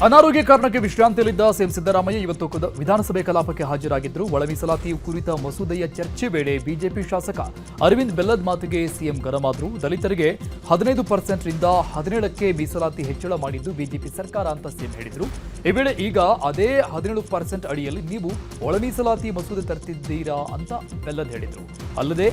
ಅನಾರೋಗ್ಯ ಕಾರಣಕ್ಕೆ ವಿಶ್ರಾಂತಿಯಲ್ಲಿದ್ದ ಸಿಎಂ ಸಿದ್ದರಾಮಯ್ಯ ಇವತ್ತು ವಿಧಾನಸಭೆ ಕಲಾಪಕ್ಕೆ ಹಾಜರಾಗಿದ್ದರು. ಒಳ ಮೀಸಲಾತಿ ಕುರಿತ ಮಸೂದೆಯ ಚರ್ಚೆ ವೇಳೆ ಬಿಜೆಪಿ ಶಾಸಕ ಅರವಿಂದ್ ಬೆಲ್ಲದ್ ಮಾತಿಗೆ ಸಿಎಂ ಗರಂ ಆದರು. ದಲಿತರಿಗೆ 15% ರಿಂದ 17ಕ್ಕೆ ಮೀಸಲಾತಿ ಹೆಚ್ಚಳ ಮಾಡಿದ್ದು ಬಿಜೆಪಿ ಸರ್ಕಾರ ಅಂತ ಸಿಎಂ ಹೇಳಿದರು. ಈ ವೇಳೆ ಈಗ ಅದೇ 17% ಅಡಿಯಲ್ಲಿ ನೀವು ಒಳ ಮೀಸಲಾತಿ ಮಸೂದೆ ತರ್ತಿದ್ದೀರಾ ಅಂತ ಬೆಲ್ಲದ್ ಹೇಳಿದರು. ಅಲ್ಲದೆ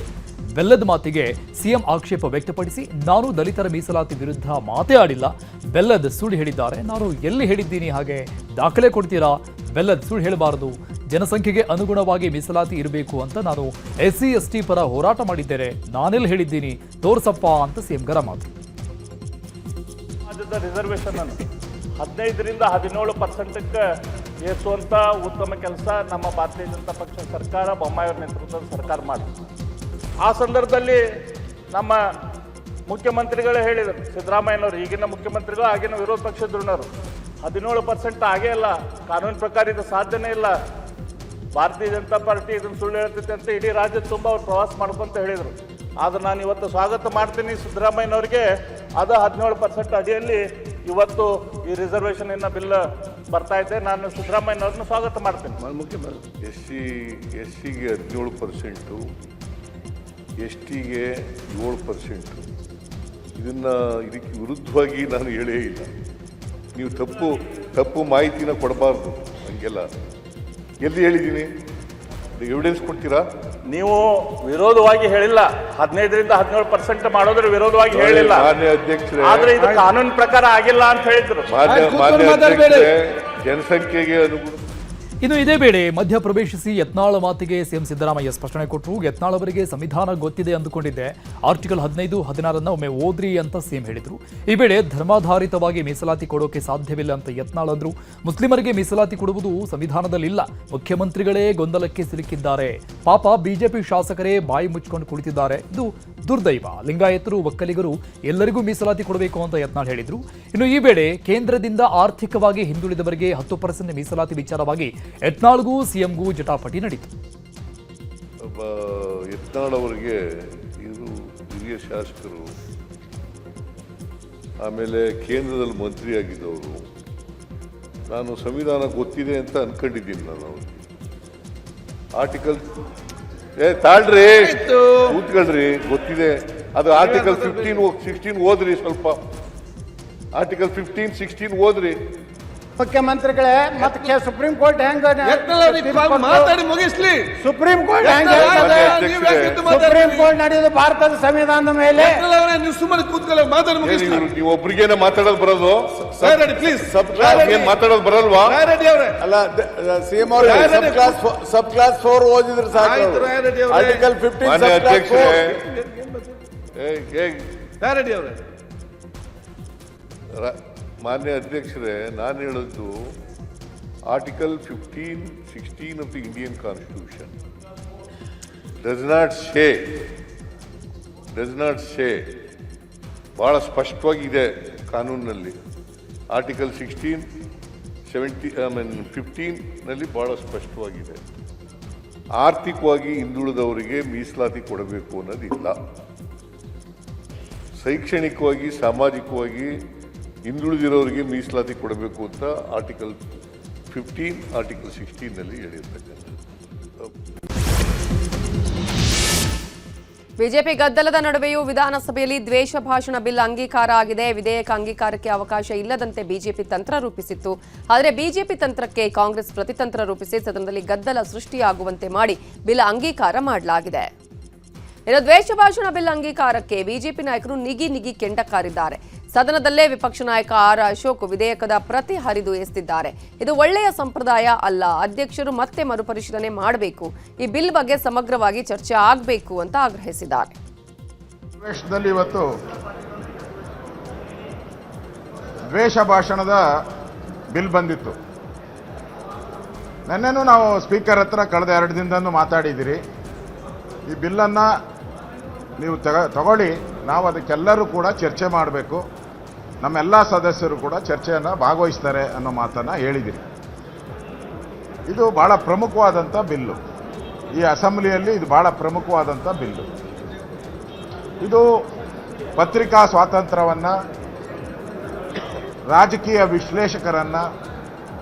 ಬೆಲ್ಲದ್ ಮಾತಿಗೆ ಸಿಎಂ ಆಕ್ಷೇಪ ವ್ಯಕ್ತಪಡಿಸಿ ನಾನು ದಲಿತರ ಮೀಸಲಾತಿ ವಿರುದ್ಧ ಮಾತೇ ಆಡಿಲ್ಲ, ಬೆಲ್ಲದ್ ಸುಳ್ಳು ಹೇಳಿದ್ದಾರೆ, ನಾನು ಎಲ್ಲಿ ಹೇಳಿದ್ದೀನಿ, ಹಾಗೆ ದಾಖಲೆ ಕೊಡ್ತೀರಾ? ಬೆಲ್ಲದ್ ಸುಳ್ಳು ಹೇಳಬಾರದು, ಜನಸಂಖ್ಯೆಗೆ ಅನುಗುಣವಾಗಿ ಮೀಸಲಾತಿ ಇರಬೇಕು ಅಂತ ನಾನು SC ST ಪರ ಹೋರಾಟ ಮಾಡಿದ್ದೇನೆ, ನಾನೆಲ್ಲಿ ಹೇಳಿದ್ದೀನಿ ತೋರ್ಸಪ್ಪ ಅಂತ ಸಿಎಂ ಗರಂ ಆದರು. ರಿಸರ್ವೇಶನ್ ಅನ್ನು 15 ರಿಂದ 17% ಏರಿಸುವಂತ ಉತ್ತಮ ಕೆಲಸ ನಮ್ಮ ಭಾರತೀಯ ಜನತಾ ಪಕ್ಷ ಸರ್ಕಾರ, ಬೊಮ್ಮಾಯಿಯವರ ನೇತೃತ್ವದ ಸರ್ಕಾರ ಮಾಡಿದೆ. ಆ ಸಂದರ್ಭದಲ್ಲಿ ನಮ್ಮ ಮುಖ್ಯಮಂತ್ರಿಗಳೇ ಹೇಳಿದರು, ಸಿದ್ದರಾಮಯ್ಯನವರು, ಈಗಿನ ಮುಖ್ಯಮಂತ್ರಿಗಳು, ಆಗಿನ ವಿರೋಧ ಪಕ್ಷದ ಧುರೀಣರು, 17% ಆಗೇ ಇಲ್ಲ, ಕಾನೂನು ಪ್ರಕಾರ ಇದು ಸಾಧ್ಯನೇ ಇಲ್ಲ, ಭಾರತೀಯ ಜನತಾ ಪಾರ್ಟಿ ಇದನ್ನು ಸುಳ್ಳು ಹೇಳ್ತೈತೆ ಅಂತ ಇಡೀ ರಾಜ್ಯದ ತುಂಬ ಅವ್ರು ಪ್ರವಾಸ ಮಾಡ್ಕೊಂತ ಹೇಳಿದರು. ಆದ್ರೆ ನಾನು ಇವತ್ತು ಸ್ವಾಗತ ಮಾಡ್ತೀನಿ ಸಿದ್ದರಾಮಯ್ಯನವ್ರಿಗೆ. ಅದು 17% ಅಡಿಯಲ್ಲಿ ಇವತ್ತು ಈ ರಿಸರ್ವೇಷನ್ ಬಿಲ್ ಬರ್ತಾ ಇದೆ. ನಾನು ಸಿದ್ದರಾಮಯ್ಯನವ್ರನ್ನ ಸ್ವಾಗತ ಮಾಡ್ತೀನಿ. ಎಸ್ಸಿಗೆ 17%, STಗೆ 7%. ಇದಕ್ಕೆ ವಿರುದ್ಧವಾಗಿ ನಾನು ಹೇಳೇ ಇಲ್ಲ. ನೀವು ತಪ್ಪು ಮಾಹಿತಿನ ಕೊಡಬಾರ್ದು. ಹಂಗೆಲ್ಲ ಎಲ್ಲಿ ಹೇಳಿದ್ದೀನಿ? ಎವಿಡೆನ್ಸ್ ಕೊಡ್ತೀರಾ? ನೀವು ವಿರೋಧವಾಗಿ ಹೇಳಿಲ್ಲ, 15 ರಿಂದ 17% ಮಾಡೋದ್ರ ವಿರೋಧವಾಗಿ ಹೇಳಿಲ್ಲ. ಮಾನ್ಯ ಅಧ್ಯಕ್ಷರೇ, ಆದ್ರೆ ಇದು ಕಾನೂನು ಪ್ರಕಾರ ಆಗಿಲ್ಲ ಅಂತ ಹೇಳಿದ್ರು. ಮಾನ್ಯ ಅಧ್ಯಕ್ಷರೇ, ಜನಸಂಖ್ಯೆಗೆ ಅನುಗುಣ. ಇನ್ನು ಇದೇ ವೇಳೆ ಮಧ್ಯ ಪ್ರವೇಶಿಸಿ ಯತ್ನಾಳ್ ಮಾತಿಗೆ ಸಿಎಂ ಸಿದ್ದರಾಮಯ್ಯ ಸ್ಪಷ್ಟನೆ ಕೊಟ್ಟರು. ಯತ್ನಾಳ್ ಅವರಿಗೆ ಸಂವಿಧಾನ ಗೊತ್ತಿದೆ ಅಂದುಕೊಂಡಿದ್ದೆ, ಆರ್ಟಿಕಲ್ 15, 16 ಒಮ್ಮೆ ಓದ್ರಿ ಅಂತ ಸಿಎಂ ಹೇಳಿದರು. ಈ ವೇಳೆ ಧರ್ಮಾಧಾರಿತವಾಗಿ ಮೀಸಲಾತಿ ಕೊಡೋಕೆ ಸಾಧ್ಯವಿಲ್ಲ ಅಂತ ಯತ್ನಾಳ್ ಅಂದ್ರು. ಮುಸ್ಲಿಮರಿಗೆ ಮೀಸಲಾತಿ ಕೊಡುವುದು ಸಂವಿಧಾನದಲ್ಲಿಲ್ಲ, ಮುಖ್ಯಮಂತ್ರಿಗಳೇ ಗೊಂದಲಕ್ಕೆ ಸಿಲುಕಿದ್ದಾರೆ, ಪಾಪ ಬಿಜೆಪಿ ಶಾಸಕರೇ ಬಾಯಿ ಮುಚ್ಚಿಕೊಂಡು ಕುಳಿತಿದ್ದಾರೆ, ಇದು ದುರ್ದೈವ, ಲಿಂಗಾಯತರು ಒಕ್ಕಲಿಗರು ಎಲ್ಲರಿಗೂ ಮೀಸಲಾತಿ ಕೊಡಬೇಕು ಅಂತ ಯತ್ನಾಳ್ ಹೇಳಿದ್ರು. ಇನ್ನು ಈ ವೇಳೆ ಕೇಂದ್ರದಿಂದ ಆರ್ಥಿಕವಾಗಿ ಹಿಂದುಳಿದವರಿಗೆ 10% ಮೀಸಲಾತಿ ವಿಚಾರವಾಗಿ ಯತ್ನಾಳ್ಗೂ ಸಿಎಂಗೂ ಜಟಾಪಟಿ ನಡೀತು. ಯತ್ನಾಳ್ ಅವರಿಗೆ ಇವರು ಹಿರಿಯ ಶಾಸಕರು, ಆಮೇಲೆ ಕೇಂದ್ರದಲ್ಲಿ ಮಂತ್ರಿಯಾಗಿದ್ದವರು. ನಾನು ಸಂವಿಧಾನ ಗೊತ್ತಿದೆ ಅಂತ ಅನ್ಕೊಂಡಿದ್ದೀನಿ. ನಾನು ಅವ್ರಿಗೆ ಆರ್ಟಿಕಲ್ ತಾಳ್ರಿ, ಕೂತ್ಕೊಳ್ರಿ, ಗೊತ್ತಿದೆ. ಅದು ಆರ್ಟಿಕಲ್ 15, 16 ಓದ್ರಿ, ಸ್ವಲ್ಪ ಆರ್ಟಿಕಲ್ 15, 16 ಓದ್ರಿ. ಮುಖ್ಯಮಂತ್ರಿಗಳೇ, ಮತ್ತೆ ಸುಪ್ರೀಂ ಕೋರ್ಟ್ ಮಾತಾಡಿ ಮುಗಿಸ್ಲಿ. ಸುಪ್ರೀಂ ಕೋರ್ಟ್ ಸುಪ್ರೀಂ ಕೋರ್ಟ್ ನಡೆಯೋದು ಭಾರತದ ಸಂವಿಧಾನದ ಮೇಲೆ. ನೀವು ಸುಮ್ಮನೆ ಕೂತ್ಕೊಳ್ಳಿ, ಮಾತಾಡಿ ಮುಗಿಸ್ಲಿ. ನೀವು ಒಬ್ರಿಗೇನ ಮಾತಾಡೋದು ಬರೋದು? ಪ್ಲೀಸ್, ಮಾತಾಡೋದು ಬರಲ್ವಾ? ಅಲ್ಲ, ಸಿಎಂ ಅವರು ಸಬ್ ಕ್ಲಾಸ್ 4 ಓದಿದ್ರು ಸಾಕು. ಆರ್ಟಿಕಲ್ 15 ಮಾನ್ಯ ಅಧ್ಯಕ್ಷರೇ, ಮಾನ್ಯ ಅಧ್ಯಕ್ಷರೇ, ನಾನು ಹೇಳದ್ದು article 15, 16 of the Indian constitution does not say ಬಹಳ ಸ್ಪಷ್ಟವಾಗಿದೆ ಕಾನೂನಿನಲ್ಲಿ. ಆರ್ಟಿಕಲ್ 16, 15 ನಲ್ಲಿ ಬಹಳ ಸ್ಪಷ್ಟವಾಗಿದೆ. ಆರ್ಥಿಕವಾಗಿ ಹಿಂದುಳಿದವರಿಗೆ ಮೀಸಲಾತಿ ಕೊಡಬೇಕು ಅನ್ನೋದಿಲ್ಲ. ಶೈಕ್ಷಣಿಕವಾಗಿ, ಸಾಮಾಜಿಕವಾಗಿ ಹಿಂದುಳಿದಿರೋರಿಗೆ ಮೀಸಲಾತಿ ಕೊಡಬೇಕು ಅಂತ ಆರ್ಟಿಕಲ್ 15, ಆರ್ಟಿಕಲ್ 16 ನಲ್ಲಿ ಹೇಳಿರ್ತಕ್ಕಂಥದ್ದು. ಬಿಜೆಪಿ ಗದ್ದಲದ ನಡುವೆಯೂ ವಿಧಾನಸಭೆಯಲ್ಲಿ ದ್ವೇಷ ಭಾಷಣ ಬಿಲ್ ಅಂಗೀಕಾರ ಆಗಿದೆ. ವಿಧೇಯಕ ಅಂಗೀಕಾರಕ್ಕೆ ಅವಕಾಶ ಇಲ್ಲದಂತೆ ಬಿಜೆಪಿ ತಂತ್ರ ರೂಪಿಸಿತ್ತು. ಆದರೆ ಬಿಜೆಪಿ ತಂತ್ರಕ್ಕೆ ಕಾಂಗ್ರೆಸ್ ಪ್ರತಿತಂತ್ರ ರೂಪಿಸಿ ಸದನದಲ್ಲಿ ಗದ್ದಲ ಸೃಷ್ಟಿಯಾಗುವಂತೆ ಮಾಡಿ ಬಿಲ್ ಅಂಗೀಕಾರ ಮಾಡಲಾಗಿದೆ. ಇನ್ನು ದ್ವೇಷ ಭಾಷಣ ಬಿಲ್ ಅಂಗೀಕಾರಕ್ಕೆ ಬಿಜೆಪಿ ನಾಯಕರು ನಿಗಿ ಕೆಂಡ ಕಾರಿದ್ದಾರೆ. ಸದನದಲ್ಲೇ ವಿಪಕ್ಷ ನಾಯಕ ಆರ್ ಅಶೋಕ್ ವಿಧೇಯಕದ ಪ್ರತಿ ಹರಿದು ಎಸೆದಿದ್ದಾರೆ. ಇದು ಒಳ್ಳೆಯ ಸಂಪ್ರದಾಯ ಅಲ್ಲ, ಅಧ್ಯಕ್ಷರು ಮತ್ತೆ ಮರುಪರಿಶೀಲನೆ ಮಾಡಬೇಕು, ಈ ಬಿಲ್ ಬಗ್ಗೆ ಸಮಗ್ರವಾಗಿ ಚರ್ಚೆ ಆಗಬೇಕು ಅಂತ ಆಗ್ರಹಿಸಿದ್ದಾರೆ. ದೇಶದಲ್ಲಿ ಇವತ್ತು ದ್ವೇಷ ಭಾಷಣದ ಬಿಲ್ ಬಂದಿತ್ತು. ನೆನ್ನೆನೂ ನಾವು ಸ್ಪೀಕರ್ ಹತ್ರ ಕಳೆದ 2 ದಿನದಂದು ಮಾತಾಡಿದ್ದೀರಿ. ಈ ಬಿಲ್ಲನ್ನು ನೀವು ತಗೊಳ್ಳಿ, ನಾವು ಅದಕ್ಕೆಲ್ಲರೂ ಕೂಡ ಚರ್ಚೆ ಮಾಡಬೇಕು, ನಮ್ಮೆಲ್ಲ ಸದಸ್ಯರು ಕೂಡ ಚರ್ಚೆಯನ್ನು ಭಾಗವಹಿಸ್ತಾರೆ ಅನ್ನೋ ಮಾತನ್ನು ಹೇಳಿದಿರಿ. ಇದು ಬಹಳ ಪ್ರಮುಖವಾದಂಥ ಬಿಲ್ಲು. ಈ ಅಸೆಂಬ್ಲಿಯಲ್ಲಿ ಇದು ಬಹಳ ಪ್ರಮುಖವಾದಂಥ ಬಿಲ್ಲು. ಇದು ಪತ್ರಿಕಾ ಸ್ವಾತಂತ್ರ್ಯವನ್ನು ರಾಜಕೀಯ ವಿಶ್ಲೇಷಕರನ್ನು,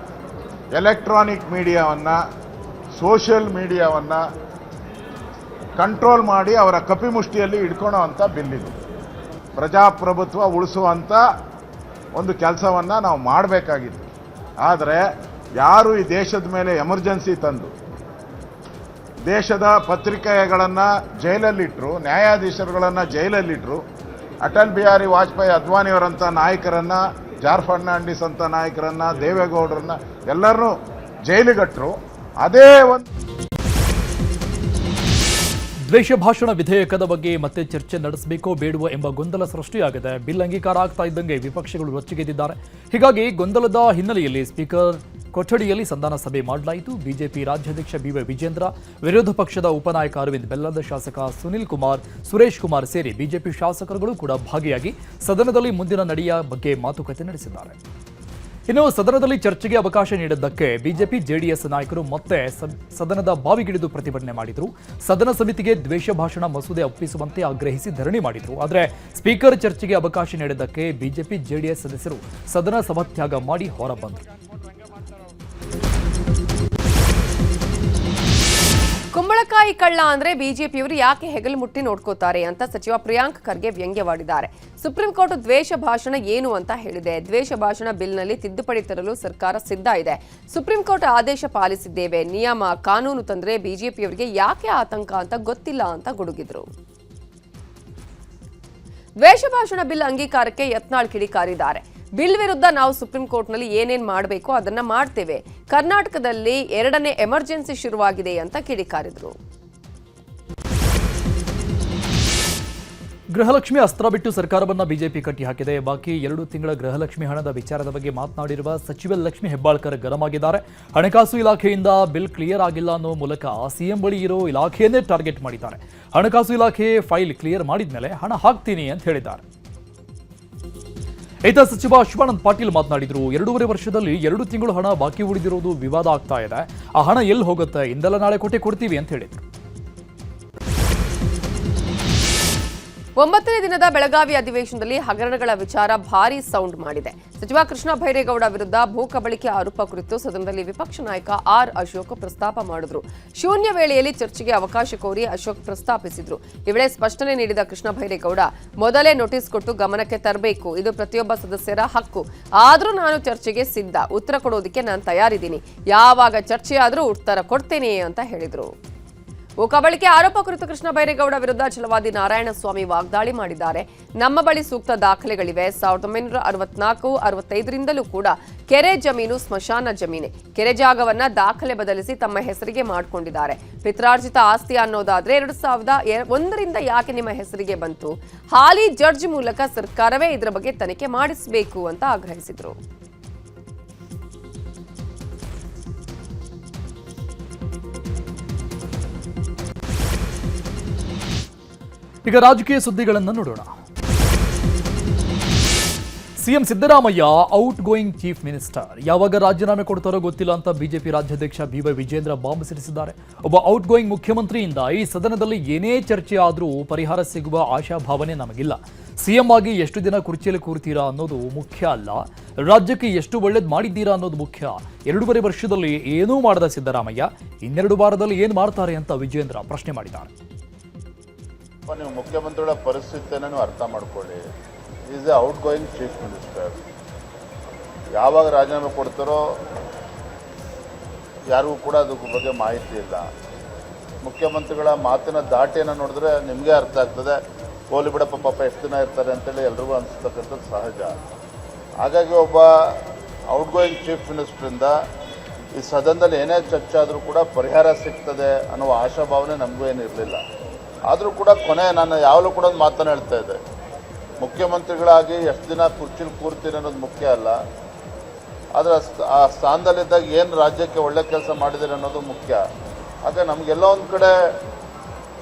ಎಲೆಕ್ಟ್ರಾನಿಕ್ ಮೀಡಿಯಾವನ್ನು, ಸೋಷಿಯಲ್ ಮೀಡಿಯಾವನ್ನು ಕಂಟ್ರೋಲ್ ಮಾಡಿ ಅವರ ಕಪಿಮುಷ್ಟಿಯಲ್ಲಿ ಇಟ್ಕೊಳ್ಳೋ ಅಂಥ ಬಿಲ್ ಇದು. ಪ್ರಜಾಪ್ರಭುತ್ವ ಉಳಿಸುವಂಥ ಒಂದು ಕೆಲಸವನ್ನು ನಾವು ಮಾಡಬೇಕಾಗಿತ್ತು. ಆದರೆ ಯಾರು ಈ ದೇಶದ ಮೇಲೆ ಎಮರ್ಜೆನ್ಸಿ ತಂದು ದೇಶದ ಪತ್ರಿಕೆಗಳನ್ನು ಜೈಲಲ್ಲಿಟ್ಟರು, ನ್ಯಾಯಾಧೀಶರುಗಳನ್ನು ಜೈಲಲ್ಲಿಟ್ಟರು, ಅಟಲ್ ಬಿಹಾರಿ ವಾಜಪೇಯಿ, ಅದ್ವಾನಿಯವರಂಥ ನಾಯಕರನ್ನು, ಜಾರ್ಜ್ ಫರ್ನಾಂಡಿಸ್ ಅಂತ ನಾಯಕರನ್ನು, ದೇವೇಗೌಡರನ್ನ ಎಲ್ಲರನ್ನೂ ಜೈಲಿಗಟ್ಟರು. ಅದೇ ಒಂದು ದ್ವೇಷ ಭಾಷಣ ವಿಧೇಯಕದ ಬಗ್ಗೆ ಮತ್ತೆ ಚರ್ಚೆ ನಡೆಸಬೇಕೋ ಬೇಡವೋ ಎಂಬ ಗೊಂದಲ ಸೃಷ್ಟಿಯಾಗಿದೆ. ಬಿಲ್ ಅಂಗೀಕಾರ ಆಗ್ತಾ ಇದ್ದಂಗೆ ವಿಪಕ್ಷಗಳು ರೊಚ್ಚಿಗೆದ್ದಿದ್ದಾರೆ. ಹೀಗಾಗಿ ಗೊಂದಲದ ಹಿನ್ನೆಲೆಯಲ್ಲಿ ಸ್ಪೀಕರ್ ಕೊಠಡಿಯಲ್ಲಿ ಸಂಧಾನ ಸಭೆ ಮಾಡಲಾಯಿತು. ಬಿಜೆಪಿ ರಾಜ್ಯಾಧ್ಯಕ್ಷ ಬಿವೈ ವಿಜೇಂದ್ರ, ವಿರೋಧ ಪಕ್ಷದ ಉಪನಾಯಕ ಅರವಿಂದ್ ಬೆಲ್ಲದ್, ಶಾಸಕ ಸುನಿಲ್ ಕುಮಾರ್, ಸುರೇಶ್ ಕುಮಾರ್ ಸೇರಿ ಬಿಜೆಪಿ ಶಾಸಕರುಗಳು ಕೂಡ ಭಾಗಿಯಾಗಿ ಸದನದಲ್ಲಿ ಮುಂದಿನ ನಡೆಯ ಬಗ್ಗೆ ಮಾತುಕತೆ ನಡೆಸಿದ್ದಾರೆ. ಇನ್ನು ಸದನದಲ್ಲಿ ಚರ್ಚೆಗೆ ಅವಕಾಶ ನೀಡಿದ್ದಕ್ಕೆ ಬಿಜೆಪಿ ಜೆಡಿಎಸ್ ನಾಯಕರು ಮತ್ತೆ ಸದನದ ಬಾವಿಗಿಳಿದು ಪ್ರತಿಭಟನೆ ಮಾಡಿದರು. ಸದನ ಸಮಿತಿಗೆ ದ್ವೇಷ ಭಾಷಣ ಮಸೂದೆ ಒಪ್ಪಿಸುವಂತೆ ಆಗ್ರಹಿಸಿ ಧರಣಿ ಮಾಡಿದರು. ಆದರೆ ಸ್ಪೀಕರ್ ಚರ್ಚೆಗೆ ಅವಕಾಶ ನೀಡಿದ್ದಕ್ಕೆ ಬಿಜೆಪಿ ಜೆಡಿಎಸ್ ಸದಸ್ಯರು ಸದನ ಸಭಾತ್ಯಾಗ ಮಾಡಿ ಹೊರಬಂದರು. ಕುಂಬಳಕಾಯಿ ಕಳ್ಳ ಅಂದ್ರೆ ಬಿಜೆಪಿಯವರು ಯಾಕೆ ಹೆಗಲು ಮುಟ್ಟಿ ನೋಡ್ಕೋತಾರೆ ಅಂತ ಸಚಿವ ಪ್ರಿಯಾಂಕ್ ಖರ್ಗೆ ವ್ಯಂಗ್ಯವಾಡಿದ್ದಾರೆ. ಸುಪ್ರೀಂ ಕೋರ್ಟ್ ದ್ವೇಷ ಭಾಷಣ ಏನು ಅಂತ ಹೇಳಿದೆ. ದ್ವೇಷ ಭಾಷಣ ಬಿಲ್ನಲ್ಲಿ ತಿದ್ದುಪಡಿ ತರಲು ಸರ್ಕಾರ ಸಿದ್ಧ ಇದೆ. ಸುಪ್ರೀಂ ಕೋರ್ಟ್ ಆದೇಶ ಪಾಲಿಸಿದ್ದೇವೆ. ನಿಯಮ ಕಾನೂನು ತಂದ್ರೆ ಬಿಜೆಪಿಯವರಿಗೆ ಯಾಕೆ ಆತಂಕ ಅಂತ ಗೊತ್ತಿಲ್ಲ ಅಂತ ಗುಡುಗಿದ್ರು. ದ್ವೇಷ ಭಾಷಣ ಬಿಲ್ ಅಂಗೀಕಾರಕ್ಕೆ ಯತ್ನಾಳ್ ಕಿಡಿಕಾರಿದ್ದಾರೆ. ಬಿಲ್ ವಿರುದ್ಧ ನಾವು ಸುಪ್ರೀಂ ಕೋರ್ಟ್ನಲ್ಲಿ ಏನೇನ್ ಮಾಡಬೇಕು ಅದನ್ನ ಮಾಡ್ತೇವೆ. ಕರ್ನಾಟಕದಲ್ಲಿ 2ನೇ ಎಮರ್ಜೆನ್ಸಿ ಶುರುವಾಗಿದೆ ಅಂತ ಕಿಡಿಕಾರಿದ್ರು. ಗೃಹಲಕ್ಷ್ಮಿ ಅಸ್ತ್ರ ಬಿಟ್ಟು ಸರ್ಕಾರವನ್ನ ಬಿಜೆಪಿ ಕಟ್ಟಿ ಹಾಕಿದೆ. ಬಾಕಿ 2 ತಿಂಗಳ ಗೃಹಲಕ್ಷ್ಮಿ ಹಣದ ವಿಚಾರದ ಬಗ್ಗೆ ಮಾತನಾಡಿರುವ ಸಚಿವೆ ಲಕ್ಷ್ಮಿ ಹೆಬ್ಬಾಳ್ಕರ್ ಗರಂ ಆಗಿದ್ದಾರೆ. ಹಣಕಾಸು ಇಲಾಖೆಯಿಂದ ಬಿಲ್ ಕ್ಲಿಯರ್ ಆಗಿಲ್ಲ ಅನ್ನೋ ಮೂಲಕ ಸಿಎಂ ಬಳಿ ಇರೋ ಇಲಾಖೆಯನ್ನೇ ಟಾರ್ಗೆಟ್ ಮಾಡಿದ್ದಾರೆ. ಹಣಕಾಸು ಇಲಾಖೆ ಫೈಲ್ ಕ್ಲಿಯರ್ ಮಾಡಿದ್ಮೇಲೆ ಹಣ ಹಾಕ್ತೀನಿ ಅಂತ ಹೇಳಿದ್ದಾರೆ. ಈತ ಸಚಿವ ಶಿವಾನಂದ ಪಾಟೀಲ್ ಮಾತನಾಡಿದ್ರು. 2.5 ವರ್ಷದಲ್ಲಿ 2 ತಿಂಗಳು ಹಣ ಬಾಕಿ ಉಳಿದಿರೋದು ವಿವಾದ ಆಗ್ತಾ ಇದೆ. ಆ ಹಣ ಎಲ್ಲಿ ಹೋಗುತ್ತೆ, ಇಂದೆಲ್ಲ ನಾಳೆ ಕೊಡ್ತೀವಿ ಅಂತ ಹೇಳಿದ್ರು. 9ನೇ ದಿನದ ಬೆಳಗಾವಿ ಅಧಿವೇಶನದಲ್ಲಿ ಹಗರಣಗಳ ವಿಚಾರ ಭಾರೀ ಸೌಂಡ್ ಮಾಡಿದೆ. ಸಚಿವ ಕೃಷ್ಣ ಬೈರೇಗೌಡ ವಿರುದ್ಧ ಭೂ ಕಬಳಿಕೆ ಆರೋಪ ಕುರಿತು ಸದನದಲ್ಲಿ ವಿಪಕ್ಷ ನಾಯಕ ಆರ್ ಅಶೋಕ್ ಪ್ರಸ್ತಾಪ ಮಾಡಿದ್ರು. ಶೂನ್ಯ ವೇಳೆಯಲ್ಲಿ ಚರ್ಚೆಗೆ ಅವಕಾಶ ಕೋರಿ ಅಶೋಕ್ ಪ್ರಸ್ತಾಪಿಸಿದ್ರು. ಈ ವೇಳೆ ಸ್ಪಷ್ಟನೆ ನೀಡಿದ ಕೃಷ್ಣ ಬೈರೇಗೌಡ, ಮೊದಲೇ ನೋಟಿಸ್ ಕೊಟ್ಟು ಗಮನಕ್ಕೆ ತರಬೇಕು. ಇದು ಪ್ರತಿಯೊಬ್ಬ ಸದಸ್ಯರ ಹಕ್ಕು. ಆದ್ರೂ ನಾನು ಚರ್ಚೆಗೆ ಸಿದ್ಧ. ಉತ್ತರ ಕೊಡೋದಕ್ಕೆ ನಾನು ತಯಾರಿದ್ದೀನಿ. ಯಾವಾಗ ಚರ್ಚೆ ಆದ್ರೂ ಉತ್ತರ ಕೊಡ್ತೇನೆ ಅಂತ ಹೇಳಿದ್ರು. ಭೂ ಕಬಳಿಕೆ ಆರೋಪ ಕುರಿತು ಕೃಷ್ಣ ಬೈರೇಗೌಡ ವಿರುದ್ಧ ಛಲವಾದಿ ನಾರಾಯಣಸ್ವಾಮಿ ವಾಗ್ದಾಳಿ ಮಾಡಿದ್ದಾರೆ. ನಮ್ಮ ಬಳಿ ಸೂಕ್ತ ದಾಖಲೆಗಳಿವೆ. 1964-65ರಿಂದಲೂ ಕೂಡ ಕೆರೆ ಜಮೀನು ಸ್ಮಶಾನ ಜಮೀನೆ. ಕೆರೆ ಜಾಗವನ್ನ ದಾಖಲೆ ಬದಲಿಸಿ ತಮ್ಮ ಹೆಸರಿಗೆ ಮಾಡಿಕೊಂಡಿದ್ದಾರೆ. ಪಿತ್ರಾರ್ಜಿತ ಆಸ್ತಿ ಅನ್ನೋದಾದ್ರೆ 2001ರಿಂದ ಯಾಕೆ ನಿಮ್ಮ ಹೆಸರಿಗೆ ಬಂತು? ಹಾಲಿ ಜಡ್ಜ್ ಮೂಲಕ ಸರ್ಕಾರವೇ ಇದರ ಬಗ್ಗೆ ತನಿಖೆ ಮಾಡಿಸಬೇಕು ಅಂತ ಆಗ್ರಹಿಸಿದ್ರು. ಈಗ ರಾಜಕೀಯ ಸುದ್ದಿಗಳನ್ನು ನೋಡೋಣ. CM Siddaramaiah out going chief minister. ಯಾವಾಗ ರಾಜೀನಾಮೆ ಕೊಡ್ತಾರೋ ಗೊತ್ತಿಲ್ಲ ಅಂತ ಬಿಜೆಪಿ ರಾಜ್ಯಾಧ್ಯಕ್ಷ ಬಿವೈ ವಿಜೇಂದ್ರ ಬಾಂಬ್ ಸಿಡಿಸಿದ್ದಾರೆ. ಒಬ್ಬ ಔಟ್ ಗೋಯಿಂಗ್ ಮುಖ್ಯಮಂತ್ರಿಯಿಂದ ಈ ಸದನದಲ್ಲಿ ಏನೇ ಚರ್ಚೆ ಆದರೂ ಪರಿಹಾರ ಸಿಗುವ ಆಶಾಭಾವನೆ ನಮಗಿಲ್ಲ. ಸಿಎಂ ಆಗಿ ಎಷ್ಟು ದಿನ ಕುರ್ಚಿಯಲ್ಲಿ ಕೂರ್ತೀರಾ ಅನ್ನೋದು ಮುಖ್ಯ ಅಲ್ಲ, ರಾಜ್ಯಕ್ಕೆ ಎಷ್ಟು ಒಳ್ಳೇದು ಮಾಡಿದ್ದೀರಾ ಅನ್ನೋದು ಮುಖ್ಯ. 2.5 ವರ್ಷದಲ್ಲಿ ಏನೂ ಮಾಡದ ಸಿದ್ದರಾಮಯ್ಯ 2 ವಾರದಲ್ಲಿ ಏನು ಮಾಡ್ತಾರೆ ಅಂತ ವಿಜೇಂದ್ರ ಪ್ರಶ್ನೆ ಮಾಡಿದ್ದಾರೆ. ನೀವು ಮುಖ್ಯಮಂತ್ರಿಗಳ ಪರಿಸ್ಥಿತಿಯನ್ನು ನೀವು ಅರ್ಥ ಮಾಡ್ಕೊಳ್ಳಿ. Is A out going chief minister. ಯಾವಾಗ ರಾಜೀನಾಮೆ ಕೊಡ್ತಾರೋ ಯಾರಿಗೂ ಕೂಡ ಅದ್ರ ಬಗ್ಗೆ ಮಾಹಿತಿ ಇಲ್ಲ. ಮುಖ್ಯಮಂತ್ರಿಗಳ ಮಾತಿನ ದಾಟಿಯನ್ನು ನೋಡಿದ್ರೆ ನಿಮಗೆ ಅರ್ಥ ಆಗ್ತದೆ, ಹೋಲಿ ಬಿಡಪ್ಪ ಪಾಪ ಎಷ್ಟು ದಿನ ಇರ್ತಾರೆ ಅಂತೇಳಿ ಎಲ್ರಿಗೂ ಅನಿಸ್ತಕ್ಕಂಥದ್ದು ಸಹಜ. ಹಾಗಾಗಿ ಒಬ್ಬ ಔಟ್ ಗೋಯಿಂಗ್ ಚೀಫ್ ಮಿನಿಸ್ಟ್ರಿಂದ ಈ ಸದನದಲ್ಲಿ ಏನೇ ಚರ್ಚೆ ಆದರೂ ಕೂಡ ಪರಿಹಾರ ಸಿಗ್ತದೆ ಅನ್ನುವ ಆಶಾಭಾವನೆ ನಮಗೂ ಏನಿರಲಿಲ್ಲ. ಆದರೂ ಕೂಡ ನಾನು ಯಾವಾಗಲೂ ಕೂಡ ಒಂದು ಮಾತನ್ನು ಹೇಳ್ತಾ ಇದ್ದೆ, ಮುಖ್ಯಮಂತ್ರಿಗಳಾಗಿ ಎಷ್ಟು ದಿನ ಕುರ್ಚಿಲಿ ಕೂರ್ತೀನಿ ಅನ್ನೋದು ಮುಖ್ಯ ಅಲ್ಲ, ಆದರೆ ಆ ಸ್ಥಾನದಲ್ಲಿದ್ದಾಗ ಏನು ರಾಜ್ಯಕ್ಕೆ ಒಳ್ಳೆ ಕೆಲಸ ಮಾಡಿದ್ದೀರಿ ಅನ್ನೋದು ಮುಖ್ಯ. ಹಾಗೆ ನಮಗೆಲ್ಲೋ ಒಂದು ಕಡೆ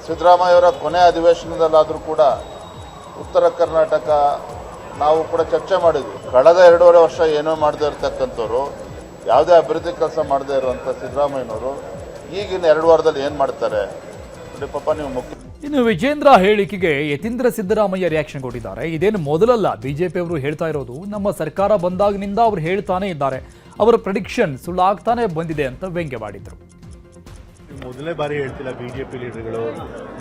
ಸಿದ್ದರಾಮಯ್ಯವರ ಕೊನೆ ಅಧಿವೇಶನದಲ್ಲಾದರೂ ಕೂಡ ಉತ್ತರ ಕರ್ನಾಟಕ ನಾವು ಕೂಡ ಚರ್ಚೆ ಮಾಡಿದ್ವಿ. ಕಳೆದ 2.5 ವರ್ಷ ಏನೋ ಮಾಡದೇ ಇರ್ತಕ್ಕಂಥವ್ರು, ಯಾವುದೇ ಅಭಿವೃದ್ಧಿ ಕೆಲಸ ಮಾಡದೇ ಇರುವಂಥ ಸಿದ್ದರಾಮಯ್ಯನವರು ಈಗಿನ 2 ವಾರದಲ್ಲಿ ಏನು ಮಾಡ್ತಾರೆ? ಪಾಪ ನೀವು ಇನ್ನು ವಿಜೇಂದ್ರ ಹೇಳಿಕೆಗೆ ಯತೀಂದ್ರ ಸಿದ್ದರಾಮಯ್ಯ ರಿಯಾಕ್ಷನ್ ಕೊಟ್ಟಿದ್ದಾರೆ. ಇದೇನು ಮೊದಲಲ್ಲ, ಬಿಜೆಪಿ ಅವರು ಹೇಳ್ತಾ ಇರೋದು. ನಮ್ಮ ಸರ್ಕಾರ ಬಂದಾಗಿನಿಂದ ಅವರು ಹೇಳ್ತಾನೆ ಇದ್ದಾರೆ. ಅವರ ಪ್ರೆಡಿಕ್ಷನ್ ಸುಳ್ಳಾಗ್ತಾನೆ ಬಂದಿದೆ ಅಂತ ವ್ಯಂಗ್ಯವಾಡಿದ್ರು. ಮೊದಲನೇ ಬಾರಿ ಹೇಳ್ತಿಲ್ಲ ಬಿಜೆಪಿ ಲೀಡರ್ಗಳು,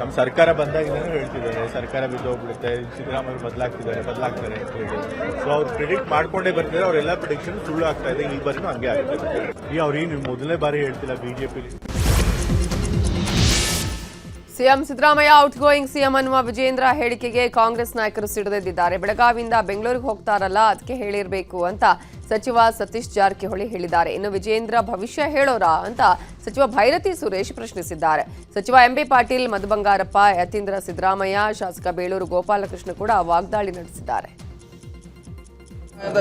ನಮ್ಮ ಸರ್ಕಾರ ಬಂದಾಗಿಂದನೂ ಹೇಳ್ತಿದ್ದಾರೆ ಸರ್ಕಾರ ಬಿದ್ದೋಗ್ಬಿಡುತ್ತೆ, ಸಿದ್ದರಾಮಯ್ಯ ಬದಲಾಗ್ತಾರೆ ಅಂತ ಹೇಳಿ. ಸೊ ಅವ್ರು ಪ್ರಿಡಿಕ್ಟ್ ಮಾಡ್ಕೊಂಡೇ ಬರ್ತಿದ್ದಾರೆ. ಅವರೆಲ್ಲ ಪ್ರಿಡಿಕ್ಷನ್ ಸುಳ್ಳು ಆಗ್ತಾ ಇದೆ. ಈ ಬಾರಿನೂ ಹಂಗೆ ಆಗ್ತದೆ. ಈ ಅವ್ರೇನು ಮೊದಲನೇ ಬಾರಿ ಹೇಳ್ತಿಲ್ಲ BJP. CM Siddaramaiah out going CM ಅನ್ನುವ ವಿಜೇಂದ್ರ ಹೇಳಿಕೆಗೆ ಕಾಂಗ್ರೆಸ್ ನಾಯಕರು ಸಿಡಿದೆದ್ದಿದ್ದಾರೆ. ಬೆಳಗಾವಿಯಿಂದ ಬೆಂಗಳೂರಿಗೆ ಹೋಗ್ತಾರಲ್ಲ, ಅದಕ್ಕೆ ಹೇಳಿರಬೇಕು ಅಂತ ಸಚಿವ ಸತೀಶ್ ಜಾರಕಿಹೊಳಿ ಹೇಳಿದ್ದಾರೆ. ಇನ್ನು ವಿಜೇಂದ್ರ ಭವಿಷ್ಯ ಹೇಳೋರಾ ಅಂತ ಸಚಿವ ಭೈರತಿ ಸುರೇಶ್ ಪ್ರಶ್ನಿಸಿದ್ದಾರೆ. ಸಚಿವ ಎಂಬಿ ಪಾಟೀಲ್, ಮಧು ಬಂಗಾರಪ್ಪ, ಯತೀಂದ್ರ ಸಿದ್ದರಾಮಯ್ಯ, ಶಾಸಕ ಬೇಳೂರು ಗೋಪಾಲಕೃಷ್ಣ ಕೂಡ ವಾಗ್ದಾಳಿ ನಡೆಸಿದ್ದಾರೆ.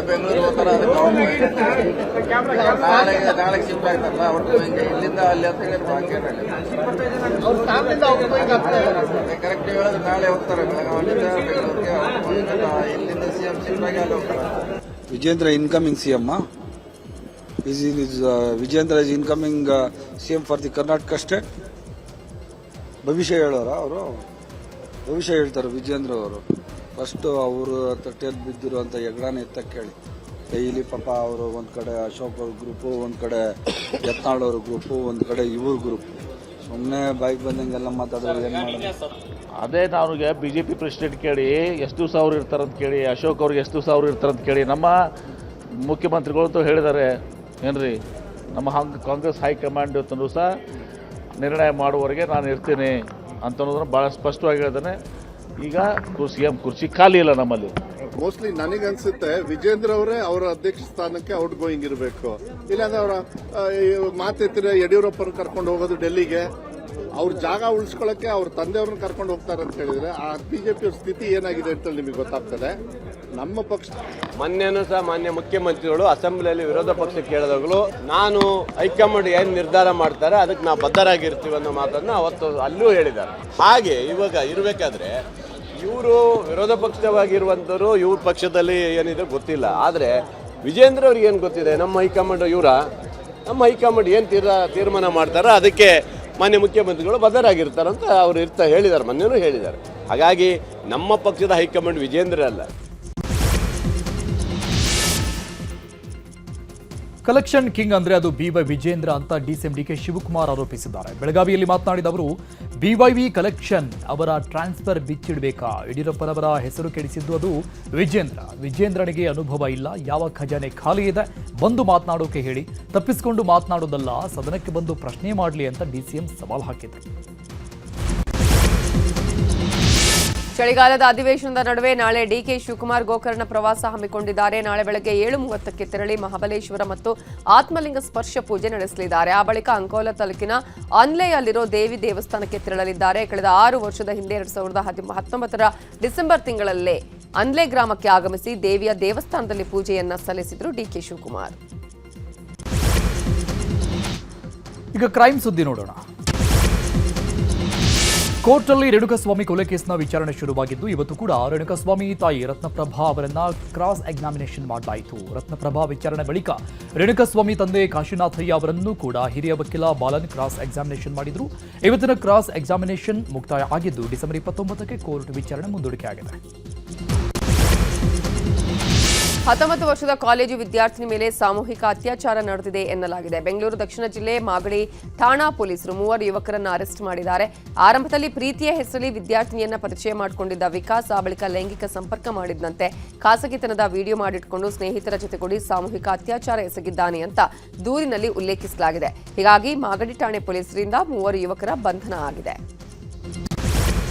ಬೆಂಗಳೂರು ಹೋಗ್ತಾರ, ನಾಳೆ ಶಿಫ್ಟ್ ಆಗ್ತಾರಲ್ಲ, ಒಟ್ಟು ಇಲ್ಲಿಂದ ಅಲ್ಲಿ ಅಂತ ಕರೆಕ್ಟ್ ಹೇಳಿದ್ರೆ ನಾಳೆ ಹೋಗ್ತಾರೆ ಬೆಳಗಾವಿಯಿಂದ ಬೆಂಗಳೂರಿಗೆ, ಇಲ್ಲಿಂದ ಸಿಎಂ ಶಿಫ್ಟ್ ಆಗಿ ಅಲ್ಲಿ ಹೋಗ್ತಾರೆ. Vijendra incoming CM Vijendra is incoming CM for the Karnataka state. ಭವಿಷ್ಯ ಹೇಳೋರ ಅವರು? ಭವಿಷ್ಯ ಹೇಳ್ತಾರೆ ವಿಜೇಂದ್ರ ಅವರು. ಫಸ್ಟ್ ಅವರು ತಟ್ಟೆಯಲ್ಲಿ ಬಿದ್ದಿರುವಂಥ ಹೆಗ್ಡಾನ ಎತ್ತಕ್ಕೆ ಕೇಳಿ. ಡೈಲಿ ಪಾಪ ಅವರು ಒಂದು ಕಡೆ ಅಶೋಕ್ ಅವ್ರ ಗ್ರೂಪು, ಒಂದು ಕಡೆ ಯತ್ನಾಳ್ ಅವ್ರ ಗ್ರೂಪು, ಒಂದು ಕಡೆ ಇವ್ರ ಗ್ರೂಪ್. ಸುಮ್ಮನೆ ಬೈಕ್ ಬಂದಂಗೆಲ್ಲ ಮಾತಾಡೋದು ಏನು ಮಾಡೋದು? ಅದೇ ಅವ್ರಿಗೆ ಬಿಜೆಪಿ ಪ್ರೆಸಿಡೆಂಟ್ ಕೇಳಿ ಎಷ್ಟು ದಿವಸ ಅವ್ರು ಇರ್ತಾರಂತ ಕೇಳಿ, ಅಶೋಕ್ ಅವ್ರಿಗೆ ಎಷ್ಟು ದಿವಸ ಅವ್ರು ಇರ್ತಾರಂತ ಕೇಳಿ. ನಮ್ಮ ಮುಖ್ಯಮಂತ್ರಿಗಳಂತೂ ಹೇಳಿದ್ದಾರೆ ಏನ್ರಿ, ನಮ್ಮ ಕಾಂಗ್ರೆಸ್ ಹೈಕಮಾಂಡ್ ಇವತ್ತು ಸಹ ನಿರ್ಣಯ ಮಾಡುವವರೆಗೆ ನಾನು ಇರ್ತೀನಿ ಅಂತನ್ನೋದನ್ನ ಭಾಳ ಸ್ಪಷ್ಟವಾಗಿ ಹೇಳಿದಾನೆ. ಈಗ ಸಿಎಂ ಕುರ್ಚಿ ಖಾಲಿ ಇಲ್ಲ ನಮ್ಮಲ್ಲಿ. ಮೋಸ್ಟ್ಲಿ ನನಗನ್ಸುತ್ತೆ ವಿಜೇಂದ್ರ ಅವರೇ ಅವರ ಅಧ್ಯಕ್ಷ ಸ್ಥಾನಕ್ಕೆ ಔಟ್ ಗೋಯಿಂಗ್ ಇರಬೇಕು. ಇಲ್ಲಾಂದ್ರೆ ಅವರ ಮಾತೆತ್ತಿರ ಯಡಿಯೂರಪ್ಪನ ಕರ್ಕೊಂಡು ಹೋಗೋದು ಡೆಲ್ಲಿಗೆ, ಅವ್ರ ಜಾಗ ಉಳಿಸ್ಕೊಳ್ಳಕ್ಕೆ ಅವ್ರ ತಂದೆಯವ್ರನ್ನ ಕರ್ಕೊಂಡು ಹೋಗ್ತಾರೆ ಅಂತ ಹೇಳಿದ್ರೆ ಆ ಬಿಜೆಪಿ ಸ್ಥಿತಿ ಏನಾಗಿದೆ ಅಂತ ನಿಮಗೆ ಗೊತ್ತಾಗ್ತದೆ. ನಮ್ಮ ಪಕ್ಷ ಮೊನ್ನೆನೂ ಸಹ ಮಾನ್ಯ ಮುಖ್ಯಮಂತ್ರಿಗಳು ಅಸೆಂಬ್ಲಿಯಲ್ಲಿ ವಿರೋಧ ಪಕ್ಷ ಕೇಳಿದಾಗಲೂ ನಾನು ಹೈಕಮಾಂಡ್ ಏನು ನಿರ್ಧಾರ ಮಾಡ್ತಾರೆ ಅದಕ್ಕೆ ನಾವು ಬದ್ಧರಾಗಿರ್ತೀವಿ ಅನ್ನೋ ಮಾತನ್ನು ಅವತ್ತು ಅಲ್ಲೂ ಹೇಳಿದ್ದಾರೆ. ಹಾಗೆ ಇವಾಗ ಇರಬೇಕಾದ್ರೆ ಇವರು ವಿರೋಧ ಪಕ್ಷವಾಗಿರುವಂಥವ್ರು ಇವ್ರ ಪಕ್ಷದಲ್ಲಿ ಏನಿದೆ ಗೊತ್ತಿಲ್ಲ. ಆದರೆ ವಿಜೇಂದ್ರ ಅವ್ರಿಗೆ ಏನು ಗೊತ್ತಿದೆ, ನಮ್ಮ ಹೈಕಮಾಂಡ್ ನಮ್ಮ ಹೈಕಮಾಂಡ್ ಏನು ತೀರ್ಮಾನ ಮಾಡ್ತಾರೋ ಅದಕ್ಕೆ ಮಾನ್ಯ ಮುಖ್ಯಮಂತ್ರಿಗಳು ಬದ್ಧರಾಗಿರ್ತಾರಂತ ಅವರು ಹೇಳಿದ್ದಾರೆ, ಮೊನ್ನೆನೂ ಹೇಳಿದ್ದಾರೆ. ಹಾಗಾಗಿ ನಮ್ಮ ಪಕ್ಷದ ಹೈಕಮಾಂಡ್ ವಿಜೇಂದ್ರ ಅಲ್ಲ. ಕಲೆಕ್ಷನ್ ಕಿಂಗ್ ಅಂದ್ರೆ ಅದು ಬಿವೈ ವಿಜೇಂದ್ರ ಅಂತ ಡಿಸಿಎಂ ಡಿಕೆ ಶಿವಕುಮಾರ್ ಆರೋಪಿಸಿದ್ದಾರೆ. ಬೆಳಗಾವಿಯಲ್ಲಿ ಮಾತನಾಡಿದ ಅವರು, ಬಿವೈವಿ ಕಲೆಕ್ಷನ್ ಅವರ ಟ್ರಾನ್ಸ್ಫರ್ ಬಿಚ್ಚಿಡಬೇಕಾ? ಯಡಿಯೂರಪ್ಪನವರ ಹೆಸರು ಕೆಡಿಸಿದ್ದು ಅದು ವಿಜೇಂದ್ರನಿಗೆ ಅನುಭವ ಇಲ್ಲ, ಯಾವ ಖಜಾನೆ ಖಾಲಿ ಇದೆ, ಬಂದು ಮಾತನಾಡೋಕೆ ಹೇಳಿ, ತಪ್ಪಿಸಿಕೊಂಡು ಮಾತನಾಡೋದಲ್ಲ, ಸದನಕ್ಕೆ ಬಂದು ಪ್ರಶ್ನೆ ಮಾಡಲಿ ಅಂತ ಡಿಸಿಎಂ ಸವಾಲು ಹಾಕಿದರು. ಚಳಿಗಾಲದ ಅಧಿವೇಶನದ ನಡುವೆ ನಾಳೆ ಡಿಕೆ ಶಿವಕುಮಾರ್ ಗೋಕರ್ಣ ಪ್ರವಾಸ ಹಮ್ಮಿಕೊಂಡಿದ್ದಾರೆ. ನಾಳೆ ಬೆಳಗ್ಗೆ 7:30ಕ್ಕೆ ತೆರಳಿ ಮಹಾಬಲೇಶ್ವರ ಮತ್ತು ಆತ್ಮಲಿಂಗ ಸ್ಪರ್ಶ ಪೂಜೆ ನಡೆಸಲಿದ್ದಾರೆ. ಆ ಬಳಿಕ ಅಂಕೋಲ ತಾಲೂಕಿನ ಅನ್ಲೆಯಲ್ಲಿರೋ ದೇವಿ ದೇವಸ್ಥಾನಕ್ಕೆ ತೆರಳಲಿದ್ದಾರೆ. ಕಳೆದ 6 ವರ್ಷದ ಹಿಂದೆ 2019ರ ಡಿಸೆಂಬರ್ ತಿಂಗಳಲ್ಲೇ ಅನ್ಲೆ ಗ್ರಾಮಕ್ಕೆ ಆಗಮಿಸಿ ದೇವಿಯ ದೇವಸ್ಥಾನದಲ್ಲಿ ಪೂಜೆಯನ್ನ ಸಲ್ಲಿಸಿದರು ಡಿಕೆ ಶಿವಕುಮಾರ್. ಈಗ ಕ್ರೈಮ್ ಸುದ್ದಿ ನೋಡೋಣ. ಕೋರ್ಟ್ನಲ್ಲಿ ರೇಣುಕಾಸ್ವಾಮಿ ಕೊಲೆ ಕೇಸ್ನ ವಿಚಾರಣೆ ಶುರುವಾಗಿದ್ದು ಇವತ್ತು ಕೂಡ ರೇಣುಕಾಸ್ವಾಮಿ ತಾಯಿ ರತ್ನಪ್ರಭಾ ಅವರನ್ನ ಕ್ರಾಸ್ ಎಕ್ಸಾಮಿನೇಷನ್ ಮಾಡಲಾಯಿತು. ರತ್ನಪ್ರಭಾ ವಿಚಾರಣೆ ಬಳಿಕ ರೇಣುಕಾಸ್ವಾಮಿ ತಂದೆ ಕಾಶಿನಾಥಯ್ಯ ಅವರನ್ನು ಕೂಡ ಹಿರಿಯ ವಕೀಲ ಬಾಲನ್ ಕ್ರಾಸ್ ಎಕ್ಸಾಮಿನೇಷನ್ ಮಾಡಿದ್ರು. ಇವತ್ತಿನ ಕ್ರಾಸ್ ಎಕ್ಸಾಮಿನೇಷನ್ ಮುಕ್ತಾಯ ಆಗಿದ್ದು ಡಿಸೆಂಬರ್ 29ಕ್ಕೆ ಕೋರ್ಟ್ ವಿಚಾರಣೆ ಮುಂದೂಡಿಕೆ ಆಗಿದೆ. 19 ವರ್ಷದ ಕಾಲೇಜು ವಿದ್ಯಾರ್ಥಿನಿ ಮೇಲೆ ಸಾಮೂಹಿಕ ಅತ್ಯಾಚಾರ ನಡೆದಿದೆ ಎನ್ನಲಾಗಿದೆ. ಬೆಂಗಳೂರು ದಕ್ಷಿಣ ಜಿಲ್ಲೆ ಮಾಗಡಿ ಠಾಣಾ ಪೊಲೀಸರು 3 ಯುವಕರನ್ನು ಅರೆಸ್ಟ್ ಮಾಡಿದ್ದಾರೆ. ಆರಂಭದಲ್ಲಿ ಪ್ರೀತಿಯ ಹೆಸರಲ್ಲಿ ವಿದ್ಯಾರ್ಥಿನಿಯನ್ನ ಪರಿಚಯ ಮಾಡಿಕೊಂಡಿದ್ದ ವಿಕಾಸ್ ಆ ಬಳಿಕ ಲೈಂಗಿಕ ಸಂಪರ್ಕ ಮಾಡಿದಂತೆ ಖಾಸಗಿತನದ ವಿಡಿಯೋ ಮಾಡಿಟ್ಕೊಂಡು ಸ್ನೇಹಿತರ ಜೊತೆಗೂಡಿ ಸಾಮೂಹಿಕ ಅತ್ಯಾಚಾರ ಎಸಗಿದ್ದಾನೆ ಅಂತ ದೂರಿನಲ್ಲಿ ಉಲ್ಲೇಖಿಸಲಾಗಿದೆ. ಹೀಗಾಗಿ ಮಾಗಡಿ ಠಾಣೆ ಪೊಲೀಸರಿಂದ 3 ಯುವಕರ ಬಂಧನ ಆಗಿದೆ.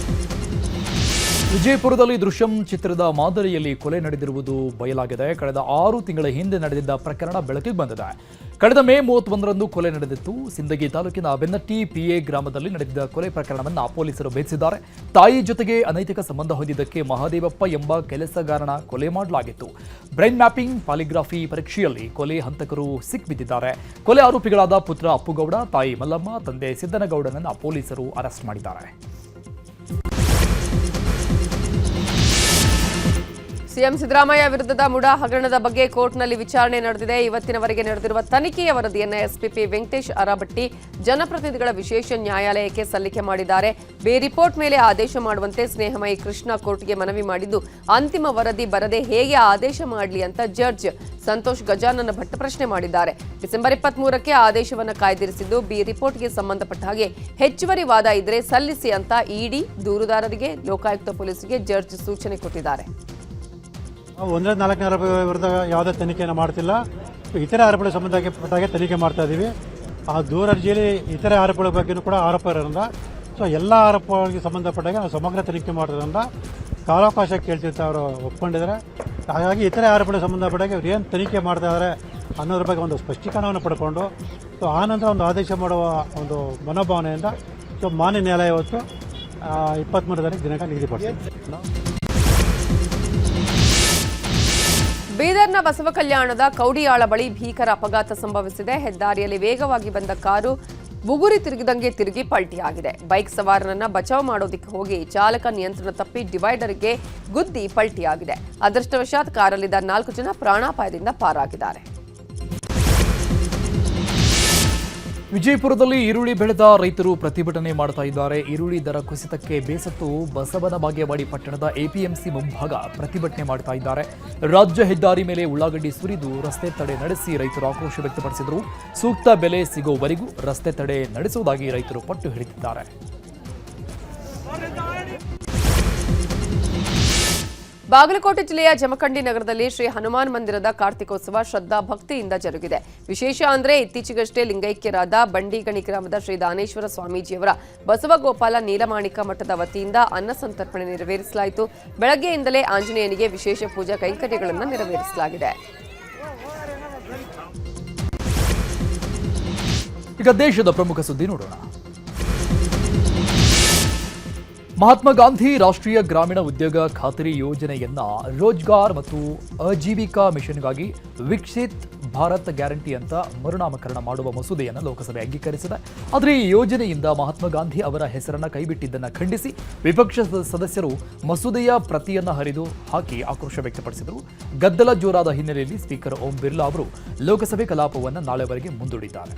ವಿಜಯಪುರದಲ್ಲಿ ದೃಶ್ಯಂ ಚಿತ್ರದ ಮಾದರಿಯಲ್ಲಿ ಕೊಲೆ ನಡೆದಿರುವುದು ಬಯಲಾಗಿದೆ. ಕಳೆದ 6 ತಿಂಗಳ ಹಿಂದೆ ನಡೆದಿದ್ದ ಪ್ರಕರಣ ಬೆಳಕಿಗೆ ಬಂದಿದೆ. ಕಳೆದ ಮೇ 31ರಂದು ಕೊಲೆ ನಡೆದಿತ್ತು. ಸಿಂದಗಿ ತಾಲೂಕಿನ ಬೆನ್ನಟ್ಟಿ ಪಿಎ ಗ್ರಾಮದಲ್ಲಿ ನಡೆದಿದ್ದ ಕೊಲೆ ಪ್ರಕರಣವನ್ನು ಪೊಲೀಸರು ಭೇದಿಸಿದ್ದಾರೆ. ತಾಯಿ ಜೊತೆಗೆ ಅನೈತಿಕ ಸಂಬಂಧ ಹೊಂದಿದ್ದಕ್ಕೆ ಮಹಾದೇವಪ್ಪ ಎಂಬ ಕೆಲಸಗಾರನ ಕೊಲೆ ಮಾಡಲಾಗಿತ್ತು. ಬ್ರೈನ್ ಮ್ಯಾಪಿಂಗ್, ಪಾಲಿಗ್ರಾಫಿ ಪರೀಕ್ಷೆಯಲ್ಲಿ ಕೊಲೆ ಹಂತಕರು ಸಿಕ್ಬಿದ್ದಿದ್ದಾರೆ. ಕೊಲೆ ಆರೋಪಿಗಳಾದ ಪುತ್ರ ಅಪ್ಪುಗೌಡ, ತಾಯಿ ಮಲ್ಲಮ್ಮ, ತಂದೆ ಸಿದ್ದನಗೌಡನನ್ನು ಪೊಲೀಸರು ಅರೆಸ್ಟ್ ಮಾಡಿದ್ದಾರೆ. ಸಿಎಂ ಸಿದ್ದರಾಮಯ್ಯ ವಿರುದ್ಧದ ಮುಡಾ ಹಗರಣದ ಬಗ್ಗೆ ಕೋರ್ಟ್ನಲ್ಲಿ ವಿಚಾರಣೆ ನಡೆದಿದೆ. ಇವತ್ತಿನವರೆಗೆ ನಡೆದಿರುವ ತನಿಖೆಯ ವರದಿಯನ್ನು ಎಸ್ಪಿಪಿ ವೆಂಕಟೇಶ್ ಅರಬಟ್ಟಿ ಜನಪ್ರತಿನಿಧಿಗಳ ವಿಶೇಷ ನ್ಯಾಯಾಲಯಕ್ಕೆ ಸಲ್ಲಿಕೆ ಮಾಡಿದ್ದಾರೆ. ಬಿ ರಿಪೋರ್ಟ್ ಮೇಲೆ ಆದೇಶ ಮಾಡುವಂತೆ ಸ್ನೇಹಮಯಿ ಕೃಷ್ಣ ಕೋರ್ಟ್ಗೆ ಮನವಿ ಮಾಡಿದ್ದು, ಅಂತಿಮ ವರದಿ ಬರದೆ ಹೇಗೆ ಆದೇಶ ಮಾಡಲಿ ಅಂತ ಜಡ್ಜ್ ಸಂತೋಷ್ ಗಜಾನನ ಭಟ್ ಪ್ರಶ್ನೆ ಮಾಡಿದ್ದಾರೆ. ಡಿಸೆಂಬರ್ 23ಕ್ಕೆ ಆದೇಶವನ್ನು ಕಾಯ್ದಿರಿಸಿದ್ದು, ಬಿ ರಿಪೋರ್ಟ್ಗೆ ಸಂಬಂಧಪಟ್ಟ ಹಾಗೆ ಹೆಚ್ಚುವರಿ ವಾದ ಇದ್ರೆ ಸಲ್ಲಿಸಿ ಅಂತ ಇಡಿ, ದೂರುದಾರರಿಗೆ, ಲೋಕಾಯುಕ್ತ ಪೊಲೀಸರಿಗೆ ಜಡ್ಜ್ ಸೂಚನೆ ಕೊಟ್ಟಿದ್ದಾರೆ. 104ನೇ ಆರೋಪ ವಿರುದ್ಧ ಯಾವುದೇ ತನಿಖೆಯನ್ನು ಮಾಡ್ತಿಲ್ಲ. ಇತರೆ ಆರೋಪಗಳ ಸಂಬಂಧಪಟ್ಟಾಗೆ ತನಿಖೆ ಮಾಡ್ತಾ ಇದ್ದೀವಿ. ಆ ದೂರ ಅರ್ಜಿಯಲ್ಲಿ ಇತರೆ ಆರೋಪಗಳ ಬಗ್ಗೆಯೂ ಕೂಡ ಆರೋಪ ಇರೋದ್ರಿಂದ ಎಲ್ಲ ಆರೋಪಗಳಿಗೆ ಸಂಬಂಧಪಟ್ಟಾಗೆ ನಾವು ಸಮಗ್ರ ತನಿಖೆ ಮಾಡೋದ್ರಿಂದ ಕಾಲಾವಕಾಶ ಕೇಳ್ತಿರ್ತ ಅವರು ಒಪ್ಕೊಂಡಿದ್ದಾರೆ. ಹಾಗಾಗಿ ಇತರೆ ಆರೋಪಗಳಿಗೆ ಸಂಬಂಧಪಟ್ಟಾಗೆ ಅವ್ರು ಏನು ತನಿಖೆ ಮಾಡ್ತಾ ಇದ್ದಾರೆ ಅನ್ನೋದ್ರ ಬಗ್ಗೆ ಒಂದು ಸ್ಪಷ್ಟೀಕರಣವನ್ನು ಪಡ್ಕೊಂಡು ಆನಂತರ ಒಂದು ಆದೇಶ ಮಾಡುವ ಒಂದು ಮನೋಭಾವನೆಯಿಂದ ಮಾನ್ಯ ನ್ಯಾಯಾಲಯ ಇವತ್ತು 23 ತಾರೀಕು ದಿನಾಂಕ ನಿಗದಿಪಡಿಸಿದೆ. ಬೀದರ್ನ ಬಸವ ಕಲ್ಯಾಣದ ಕೌಡಿಯಾಳ ಬಳಿ ಭೀಕರ ಅಪಘಾತ ಸಂಭವಿಸಿದೆ. ಹೆದ್ದಾರಿಯಲ್ಲಿ ವೇಗವಾಗಿ ಬಂದ ಕಾರು ಬುಗುರಿ ತಿರುಗಿದಂಗೆ ತಿರುಗಿ ಪಲ್ಟಿಯಾಗಿದೆ. ಬೈಕ್ ಸವಾರನನ್ನ ಬಚಾವ್ ಮಾಡೋದಕ್ಕೆ ಹೋಗಿ ಚಾಲಕ ನಿಯಂತ್ರಣ ತಪ್ಪಿ ಡಿವೈಡರ್ಗೆ ಗುದ್ದಿ ಪಲ್ಟಿಯಾಗಿದೆ. ಅದೃಷ್ಟವಶಾತ್ ಕಾರಲ್ಲಿದ್ದ 4 ಜನ ಪ್ರಾಣಾಪಾಯದಿಂದ ಪಾರಾಗಿದ್ದಾರೆ. ವಿಜಯಪುರದಲ್ಲಿ ಈರುಳ್ಳಿ ಬೆಳೆದ ರೈತರು ಪ್ರತಿಭಟನೆ ಮಾಡ್ತಾ ಇದ್ದಾರೆ. ಈರುಳ್ಳಿ ದರ ಕುಸಿತಕ್ಕೆ ಬೇಸತ್ತು ಬಸವನ ಬಾಗೇವಾಡಿ ಪಟ್ಟಣದ ಎಪಿಎಂಸಿ ಮುಂಭಾಗ ಪ್ರತಿಭಟನೆ ಮಾಡ್ತಾ ಇದ್ದಾರೆ. ರಾಜ್ಯ ಹೆದ್ದಾರಿ ಮೇಲೆ ಉಳ್ಳಾಗಡ್ಡಿ ಸುರಿದು ರಸ್ತೆ ತಡೆ ನಡೆಸಿ ರೈತರು ಆಕ್ರೋಶ ವ್ಯಕ್ತಪಡಿಸಿದರು. ಸೂಕ್ತ ಬೆಲೆ ಸಿಗುವವರೆಗೂ ರಸ್ತೆ ತಡೆ ನಡೆಸುವುದಾಗಿ ರೈತರು ಪಟ್ಟು ಹಿಡಿದಿದ್ದಾರೆ. ಬಾಗಲಕೋಟೆ ಜಿಲ್ಲೆಯ ಜಮಖಂಡಿ ನಗರದಲ್ಲಿ ಶ್ರೀ ಹನುಮಾನ್ ಮಂದಿರದ ಕಾರ್ತಿಕೋತ್ಸವ ಶ್ರದ್ಧಾ ಭಕ್ತಿಯಿಂದ ಜರುಗಿದೆ. ವಿಶೇಷ ಅಂದರೆ ಇತ್ತೀಚೆಗಷ್ಟೇ ಲಿಂಗೈಕ್ಯರಾದ ಬಂಡಿಗಣಿ ಗ್ರಾಮದ ಶ್ರೀ ದಾನೇಶ್ವರ ಸ್ವಾಮೀಜಿಯವರ ಬಸವಗೋಪಾಲ ನೀಲಮಾಣಿಕ ಮಠದ ವತಿಯಿಂದ ಅನ್ನ ಸಂತರ್ಪಣೆ ನೆರವೇರಿಸಲಾಯಿತು. ಬೆಳಗ್ಗೆಯಿಂದಲೇ ಆಂಜನೇಯನಿಗೆ ವಿಶೇಷ ಪೂಜಾ ಕೈಂಕರ್ಯಗಳನ್ನು ನೆರವೇರಿಸಲಾಗಿದೆ. ಈಗ ದೇಶದ ಪ್ರಮುಖ ಸುದ್ದಿ ನೋಡೋಣ. ಮಹಾತ್ಮ ಗಾಂಧಿ ರಾಷ್ಟ್ರೀಯ ಗ್ರಾಮೀಣ ಉದ್ಯೋಗ ಖಾತರಿ ಯೋಜನೆಯನ್ನ ರೋಜ್ಗಾರ್ ಮತ್ತು ಆಜೀವಿಕಾ ಮಿಷನ್ಗಾಗಿ ವಿಕಸಿತ್ ಭಾರತ್ ಗ್ಯಾರಂಟಿ ಅಂತ ಮರುನಾಮಕರಣ ಮಾಡುವ ಮಸೂದೆಯನ್ನು ಲೋಕಸಭೆ ಅಂಗೀಕರಿಸಿದೆ. ಆದರೆ ಈ ಯೋಜನೆಯಿಂದ ಮಹಾತ್ಮ ಗಾಂಧಿ ಅವರ ಹೆಸರನ್ನು ಕೈಬಿಟ್ಟಿದ್ದನ್ನು ಖಂಡಿಸಿ ವಿಪಕ್ಷ ಸದಸ್ಯರು ಮಸೂದೆಯ ಪ್ರತಿಯನ್ನು ಹರಿದು ಹಾಕಿ ಆಕ್ರೋಶ ವ್ಯಕ್ತಪಡಿಸಿದರು. ಗದ್ದಲ ಜೋರಾದ ಹಿನ್ನೆಲೆಯಲ್ಲಿ ಸ್ಪೀಕರ್ ಓಂ ಬಿರ್ಲಾ ಅವರು ಲೋಕಸಭೆ ಕಲಾಪವನ್ನು ನಾಳೆವರೆಗೆ ಮುಂದೂಡಿದ್ದಾರೆ.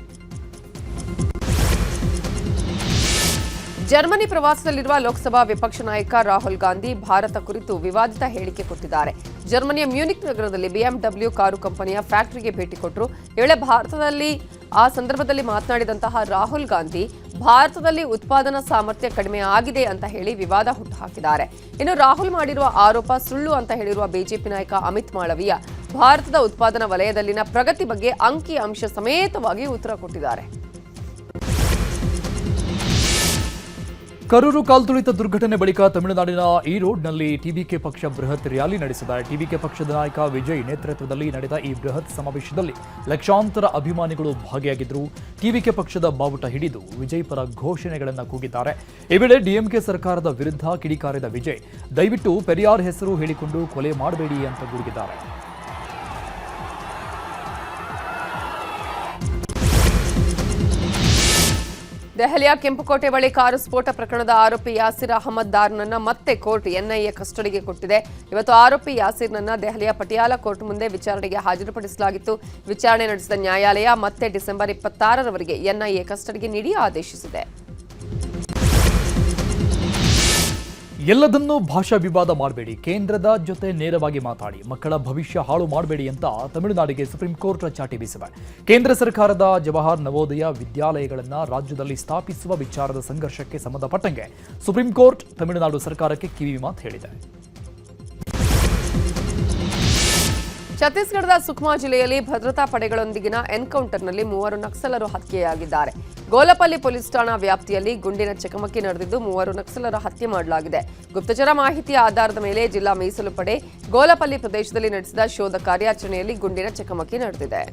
ಜರ್ಮನಿ ಪ್ರವಾಸದಲ್ಲಿರುವ ಲೋಕಸಭಾ ವಿಪಕ್ಷ ನಾಯಕ ರಾಹುಲ್ ಗಾಂಧಿ ಭಾರತ ಕುರಿತು ವಿವಾದಿತ ಹೇಳಿಕೆ ಕೊಟ್ಟಿದ್ದಾರೆ. ಜರ್ಮನಿಯ ಮ್ಯೂನಿಕ್ ನಗರದಲ್ಲಿ ಬಿಎಂಡಬ್ಲ್ಯೂ ಕಾರು ಕಂಪನಿಯ ಫ್ಯಾಕ್ಟರಿಗೆ ಭೇಟಿ ಕೊಟ್ಟರು. ಆ ಸಂದರ್ಭದಲ್ಲಿ ಮಾತನಾಡಿದಂತಹ ರಾಹುಲ್ ಗಾಂಧಿ ಭಾರತದಲ್ಲಿ ಉತ್ಪಾದನಾ ಸಾಮರ್ಥ್ಯ ಕಡಿಮೆ ಆಗಿದೆ ಅಂತ ಹೇಳಿ ವಿವಾದ ಹುಟ್ಟುಹಾಕಿದ್ದಾರೆ. ಇನ್ನು ರಾಹುಲ್ ಮಾಡಿರುವ ಆರೋಪ ಸುಳ್ಳು ಅಂತ ಹೇಳಿರುವ ಬಿಜೆಪಿ ನಾಯಕ ಅಮಿತ್ ಮಾಳವೀಯ ಭಾರತದ ಉತ್ಪಾದನಾ ವಲಯದಲ್ಲಿನ ಪ್ರಗತಿ ಬಗ್ಗೆ ಅಂಕಿ ಅಂಶ ಸಮೇತವಾಗಿ ಉತ್ತರ ಕೊಟ್ಟಿದ್ದಾರೆ. ಕರೂರು ಕಾಲ್ತುಳಿತ ದುರ್ಘಟನೆ ಬಳಿಕ ತಮಿಳುನಾಡಿನ ಈರೋಡ್ನಲ್ಲಿ ಟಿವಿಕೆ ಪಕ್ಷ ಬೃಹತ್ ರ್ಯಾಲಿ ನಡೆಸಿದೆ. ಟಿವಿಕೆ ಪಕ್ಷದ ನಾಯಕ ವಿಜಯ್ ನೇತೃತ್ವದಲ್ಲಿ ನಡೆದ ಈ ಬೃಹತ್ ಸಮಾವೇಶದಲ್ಲಿ ಲಕ್ಷಾಂತರ ಅಭಿಮಾನಿಗಳು ಭಾಗಿಯಾಗಿದ್ದರು. ಟಿವಿಕೆ ಪಕ್ಷದ ಬಾವುಟ ಹಿಡಿದು ವಿಜಯ್ ಪರ ಘೋಷಣೆಗಳನ್ನು ಕೂಗಿದ್ದಾರೆ. ಈ ವೇಳೆ ಡಿಎಂಕೆ ಸರ್ಕಾರದ ವಿರುದ್ಧ ಕಿಡಿಕಾರಿದ ವಿಜಯ್ ದಯವಿಟ್ಟು ಪೆರಿಯಾರ್ ಹೆಸರು ಹೇಳಿಕೊಂಡು ಕೊಲೆ ಮಾಡಬೇಡಿ ಅಂತ ಗುಡುಗಿದ್ದಾರೆ. ದೆಹಲಿಯ ಕೆಂಪುಕೋಟೆ ಬಳಿ ಕಾರು ಸ್ಫೋಟ ಪ್ರಕರಣದ ಆರೋಪಿ ಯಾಸಿರ್ ಅಹಮದ್ ದಾರ್ನನ್ನ ಮತ್ತೆ ಕೋರ್ಟ್ ಎನ್ಐಎ ಕಸ್ಟಡಿಗೆ ಕೊಟ್ಟಿದೆ. ಇವತ್ತು ಆರೋಪಿ ಯಾಸಿರ್ನನ್ನ ದೆಹಲಿಯ ಪಟಿಯಾಲ ಕೋರ್ಟ್ ಮುಂದೆ ವಿಚಾರಣೆಗೆ ಹಾಜರುಪಡಿಸಲಾಗಿತ್ತು. ವಿಚಾರಣೆ ನಡೆಸಿದ ನ್ಯಾಯಾಲಯ ಮತ್ತೆ ಡಿಸೆಂಬರ್ 26ರವರೆಗೆ ಎನ್ಐಎ ಕಸ್ಟಡಿಗೆ ನೀಡಿ ಆದೇಶಿಸಿದೆ. ಎಲ್ಲದನ್ನೂ ಭಾಷಾ ವಿವಾದ ಮಾಡಬೇಡಿ, ಕೇಂದ್ರದ ಜೊತೆ ನೇರವಾಗಿ ಮಾತಾಡಿ, ಮಕ್ಕಳ ಭವಿಷ್ಯ ಹಾಳು ಮಾಡಬೇಡಿ ಅಂತ ತಮಿಳುನಾಡಿಗೆ ಸುಪ್ರೀಂ ಕೋರ್ಟ್ ಚಾಟಿ ಬೀಸಿದೆ. ಕೇಂದ್ರ ಸರ್ಕಾರದ ಜವಾಹರ್ ನವೋದಯ ವಿದ್ಯಾಲಯಗಳನ್ನು ರಾಜ್ಯದಲ್ಲಿ ಸ್ಥಾಪಿಸುವ ವಿಚಾರದ ಸಂಘರ್ಷಕ್ಕೆ ಸಂಬಂಧಪಟ್ಟಂಗೆ ಸುಪ್ರೀಂ ಕೋರ್ಟ್ ತಮಿಳುನಾಡು ಸರ್ಕಾರಕ್ಕೆ ಕಿವಿ ಮಾತು ಹೇಳಿದೆ. ಛತ್ತೀಸ್ಗಢದ ಸುಕ್ಮಾ ಜಿಲ್ಲೆಯಲ್ಲಿ ಭದ್ರತಾ ಪಡೆಗಳೊಂದಿಗಿನ ಎನ್ಕೌಂಟರ್ನಲ್ಲಿ 3 ನಕ್ಸಲರು ಹತ್ಯೆಯಾಗಿದ್ದಾರೆ. ಗೋಲಪಲ್ಲಿ ಪೊಲೀಸ್ ಠಾಣಾ ವ್ಯಾಪ್ತಿಯಲ್ಲಿ ಗುಂಡಿನ ಚಕಮಕಿ ನಡೆದಿದ್ದು 3 ನಕ್ಸಲರ ಹತ್ಯೆ ಮಾಡಲಾಗಿದೆ. ಗುಪ್ತಚರ ಮಾಹಿತಿಯ ಆಧಾರದ ಮೇಲೆ ಜಿಲ್ಲಾ ಮೀಸಲು ಪಡೆ ಗೋಲಪಲ್ಲಿ ಪ್ರದೇಶದಲ್ಲಿ ನಡೆಸಿದ ಶೋಧ ಕಾರ್ಯಾಚರಣೆಯಲ್ಲಿ ಗುಂಡಿನ ಚಕಮಕಿ ನಡೆದಿದೆ.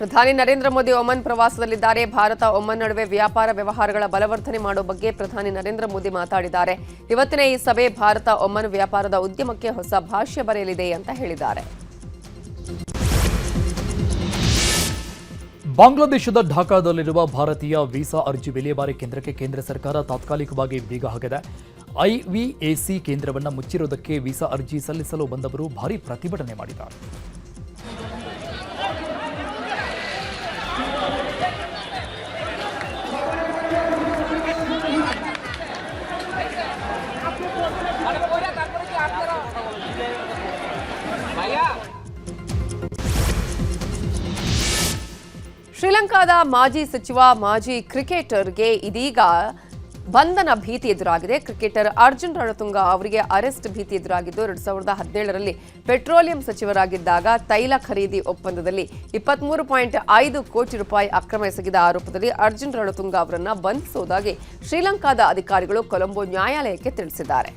ಪ್ರಧಾನಿ ನರೇಂದ್ರ ಮೋದಿ ಒಮನ್ ಪ್ರವಾಸದಲ್ಲಿದ್ದಾರೆ. ಭಾರತ ಒಮನ್ ನಡುವೆ ವ್ಯಾಪಾರ ವ್ಯವಹಾರಗಳ ಬಲವರ್ಧನೆ ಮಾಡುವ ಬಗ್ಗೆ ಪ್ರಧಾನಿ ನರೇಂದ್ರ ಮೋದಿ ಮಾತಾಡಿದ್ದಾರೆ. ಇವತ್ತಿನ ಈ ಸಭೆ ಭಾರತ ಒಮನ್ ವ್ಯಾಪಾರದ ಉದ್ಯಮಕ್ಕೆ ಹೊಸ ಭಾಷ್ಯ ಬರೆಯಲಿದೆ ಅಂತ ಹೇಳಿದ್ದಾರೆ. ಬಾಂಗ್ಲಾದೇಶದ ಢಾಕಾದಲ್ಲಿರುವ ಭಾರತೀಯ ವೀಸಾ ಅರ್ಜಿ ವಿಲೇವಾರಿ ಕೇಂದ್ರಕ್ಕೆ ಕೇಂದ್ರ ಸರ್ಕಾರ ತಾತ್ಕಾಲಿಕವಾಗಿ ಬೀಗ ಹಾಕಿದೆ. ಐವಿಎಸಿ ಕೇಂದ್ರವನ್ನು ಮುಚ್ಚಿರುವುದಕ್ಕೆ ವೀಸಾ ಅರ್ಜಿ ಸಲ್ಲಿಸಲು ಬಂದವರು ಭಾರೀ ಪ್ರತಿಭಟನೆ ಮಾಡಿದ್ದಾರೆ. ಶ್ರೀಲಂಕಾದ ಮಾಜಿ ಸಚಿವ ಮಾಜಿ ಕ್ರಿಕೆಟರ್ಗೆ ಇದೀಗ ಬಂಧನ ಭೀತಿ ಎದುರಾಗಿದೆ. ಕ್ರಿಕೆಟರ್ ಅರ್ಜುನ್ ರಣತುಂಗ ಅವರಿಗೆ ಅರೆಸ್ಟ್ ಭೀತಿ ಎದುರಾಗಿದ್ದು 2017ರಲ್ಲಿ ಪೆಟ್ರೋಲಿಯಂ ಸಚಿವರಾಗಿದ್ದಾಗ ತೈಲ ಖರೀದಿ ಒಪ್ಪಂದದಲ್ಲಿ 23.5 ಕೋಟಿ ರೂಪಾಯಿ ಅಕ್ರಮ ಎಸಗಿದ ಆರೋಪದಲ್ಲಿ ಅರ್ಜುನ್ ರಣತುಂಗ ಅವರನ್ನು ಬಂಧಿಸುವುದಾಗಿ ಶ್ರೀಲಂಕಾದ ಅಧಿಕಾರಿಗಳು ಕೊಲಂಬೋ ನ್ಯಾಯಾಲಯಕ್ಕೆ ತಿಳಿಸಿದ್ದಾರೆ.